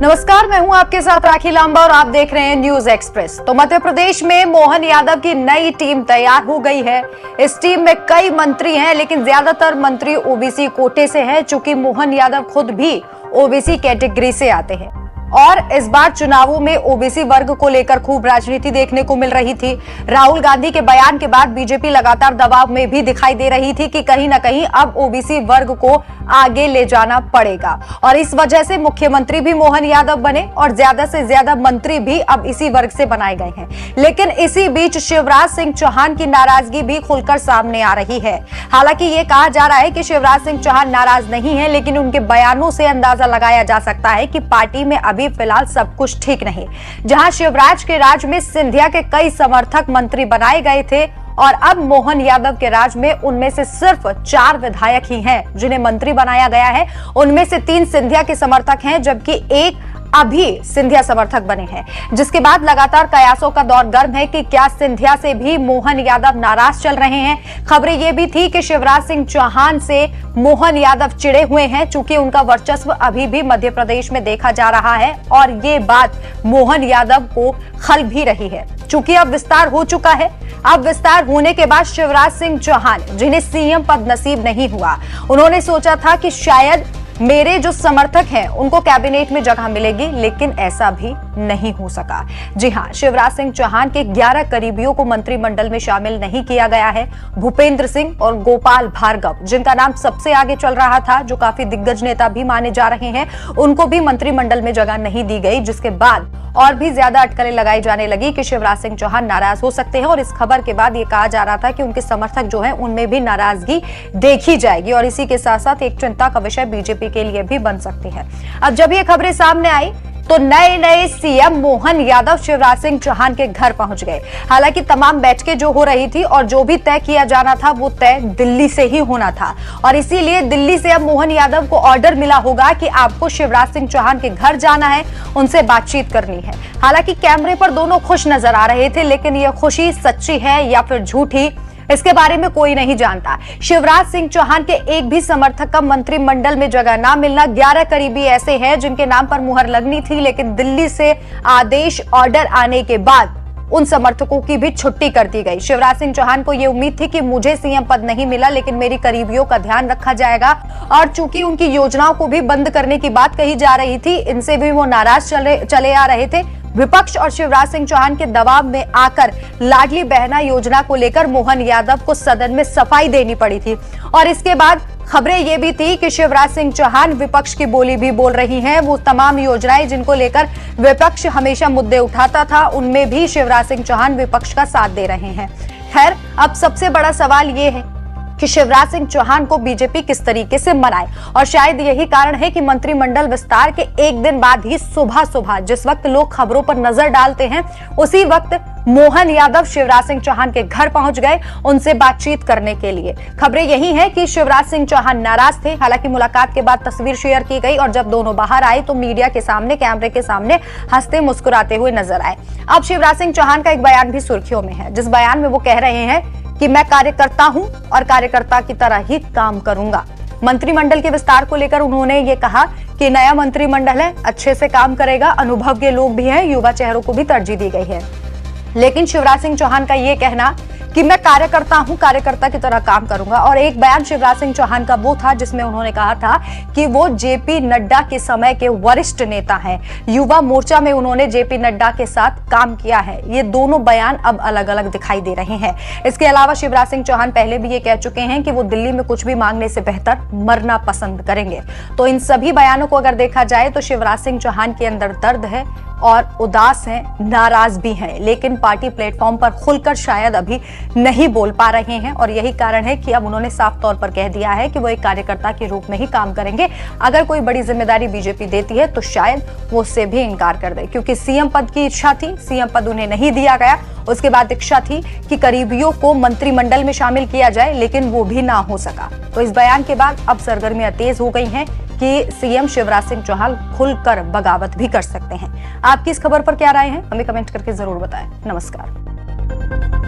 नमस्कार, मैं हूं आपके साथ राखी लांबा और आप देख रहे हैं न्यूज एक्सप्रेस। तो मध्य प्रदेश में मोहन यादव की नई टीम तैयार हो गई है। इस टीम में कई मंत्री हैं, लेकिन ज्यादातर मंत्री ओबीसी कोटे से हैं, चूंकि मोहन यादव खुद भी ओबीसी कैटेगरी से आते हैं। और इस बार चुनावों में ओबीसी वर्ग को लेकर खूब राजनीति देखने को मिल रही थी। राहुल गांधी के बयान के बाद बीजेपी लगातार दबाव में भी दिखाई दे रही थी कि कहीं ना कहीं अब ओबीसी वर्ग को आगे ले जाना पड़ेगा, और इस वजह से मुख्यमंत्री भी मोहन यादव बने और ज्यादा से ज्यादा मंत्री भी अब इसी वर्ग से बनाए गए हैं। लेकिन इसी बीच शिवराज सिंह चौहान की नाराजगी भी खुलकर सामने आ रही है। हालांकि ये कहा जा रहा है कि शिवराज सिंह चौहान नाराज नहीं है, लेकिन उनके बयानों से अंदाजा लगाया जा सकता है कि पार्टी में अभी फिलहाल सब कुछ ठीक नहीं। जहां शिवराज के राज में सिंधिया के कई समर्थक मंत्री बनाए गए थे, और अब मोहन यादव के राज में उनमें से सिर्फ 4 विधायक ही हैं जिन्हें मंत्री बनाया गया है। उनमें से 3 सिंधिया के समर्थक हैं, जबकि 1 अभी सिंधिया समर्थक बने हैं, जिसके बाद लगातार कयासों का दौर गर्म है कि क्या सिंधिया से भी मोहन यादव नाराज चल रहे हैं। खबरें ये भी थी कि शिवराज सिंह चौहान से मोहन यादव चिढ़े हुए हैं, चूंकि उनका वर्चस्व अभी भी मध्य प्रदेश में देखा जा रहा है, और ये बात मोहन यादव को खल भी रही है। चूंकि अब विस्तार हो चुका है, अब विस्तार होने के बाद शिवराज सिंह चौहान, जिन्हें सीएम पद नसीब नहीं हुआ, उन्होंने सोचा था कि शायद मेरे जो समर्थक हैं उनको कैबिनेट में जगह मिलेगी, लेकिन ऐसा भी नहीं हो सका। जी हां, शिवराज सिंह चौहान के 11 करीबियों को मंत्रिमंडल में शामिल नहीं किया गया है। भूपेंद्र सिंह और गोपाल भार्गव, जिनका नाम सबसे आगे चल रहा था, जो काफी दिग्गज नेता भी माने जा रहे हैं, उनको भी मंत्रिमंडल में जगह नहीं दी गई, जिसके बाद और भी ज्यादा अटकलें लगाई जाने लगी कि शिवराज सिंह चौहान नाराज हो सकते हैं। और इस खबर के बाद ये कहा जा रहा था कि उनके समर्थक जो हैं उनमें भी नाराजगी देखी जाएगी, और इसी के साथ साथ एक चिंता का विषय बीजेपी के लिए भी बन सकती है। अब जब ये खबरें सामने आई तो नए सीएम मोहन यादव शिवराज सिंह चौहान के घर पहुंच गए। हालांकि तमाम बैठकें जो हो रही थी और जो भी तय किया जाना था वो तय दिल्ली से ही होना था, और इसीलिए दिल्ली से अब मोहन यादव को ऑर्डर मिला होगा कि आपको शिवराज सिंह चौहान के घर जाना है, उनसे बातचीत करनी है। हालांकि कैमरे पर दोनों खुश नजर आ रहे थे, लेकिन यह खुशी सच्ची है या फिर झूठी, इसके बारे में कोई नहीं जानता। शिवराज सिंह चौहान के एक भी समर्थक का मंत्रिमंडल में जगह ना मिलना, 11 करीबी ऐसे हैं जिनके नाम पर मुहर लगनी थी, लेकिन दिल्ली से आदेश ऑर्डर आने के बाद उन समर्थकों की भी छुट्टी कर दी गई। शिवराज सिंह चौहान को यह उम्मीद थी कि मुझे सीएम पद नहीं मिला, लेकिन मेरी करीबियों का ध्यान रखा जाएगा, और चूंकि उनकी योजनाओं को भी बंद करने की बात कही जा रही थी, इनसे भी वो नाराज चले आ रहे थे। विपक्ष और शिवराज सिंह चौहान के दबाव में आकर लाडली बहना योजना को लेकर मोहन यादव को सदन में सफाई देनी पड़ी थी, और इसके बाद खबरें ये भी थी कि शिवराज सिंह चौहान विपक्ष की बोली भी बोल रही हैं। वो तमाम योजनाएं जिनको लेकर विपक्ष हमेशा मुद्दे उठाता था, उनमें भी शिवराज सिंह चौहान विपक्ष का साथ दे रहे हैं। खैर, अब सबसे बड़ा सवाल ये है कि शिवराज सिंह चौहान को बीजेपी किस तरीके से मनाए, और शायद यही कारण है कि मंत्रिमंडल विस्तार के एक दिन बाद ही सुबह जिस वक्त लोग खबरों पर नजर डालते हैं, उसी वक्त मोहन यादव शिवराज सिंह चौहान के घर पहुंच गए उनसे बातचीत करने के लिए। खबरें यही हैं कि शिवराज सिंह चौहान नाराज थे। हालांकि मुलाकात के बाद तस्वीर शेयर की गई, और जब दोनों बाहर आए तो मीडिया के सामने, कैमरे के सामने हंसते मुस्कुराते हुए नजर आए। अब शिवराज सिंह चौहान का एक बयान भी सुर्खियों में है, जिस बयान में वो कह रहे हैं कि मैं कार्यकर्ता हूं और कार्यकर्ता की तरह ही काम करूंगा। मंत्रिमंडल के विस्तार को लेकर उन्होंने ये कहा कि नया मंत्रिमंडल है, अच्छे से काम करेगा, अनुभव के लोग भी हैं, युवा चेहरों को भी तरजीह दी गई है। लेकिन शिवराज सिंह चौहान का ये कहना कि मैं कार्यकर्ता हूं, कार्यकर्ता की तरह काम करूंगा, और एक बयान शिवराज सिंह चौहान का वो था जिसमें उन्होंने कहा था कि वो जेपी नड्डा के समय के वरिष्ठ नेता हैं। युवा मोर्चा में उन्होंने जेपी नड्डा के साथ काम किया है। ये दोनों बयान अब अलग अलग दिखाई दे रहे हैं। इसके अलावा शिवराज सिंह चौहान पहले भी ये कह चुके हैं कि वो दिल्ली में कुछ भी मांगने से बेहतर मरना पसंद करेंगे। तो इन सभी बयानों को अगर देखा जाए तो शिवराज सिंह चौहान के अंदर दर्द है और उदास हैं, नाराज भी हैं, लेकिन पार्टी प्लेटफॉर्म पर खुलकर शायद अभी नहीं बोल पा रहे हैं, और यही कारण है कि अब उन्होंने साफ तौर पर कह दिया है कि वो एक कार्यकर्ता के रूप में ही काम करेंगे। अगर कोई बड़ी जिम्मेदारी बीजेपी देती है तो शायद वो उससे भी इनकार कर दे, क्योंकि सीएम पद की इच्छा थी, सीएम पद उन्हें नहीं दिया गया। उसके बाद इच्छा थी कि करीबियों को मंत्रिमंडल में शामिल किया जाए, लेकिन वो भी ना हो सका। तो इस बयान के बाद अब सरगर्मियां तेज हो गई हैं कि सीएम शिवराज सिंह चौहान खुलकर बगावत भी कर सकते हैं। आपकी इस खबर पर क्या राय है, हमें कमेंट करके जरूर बताएं। नमस्कार।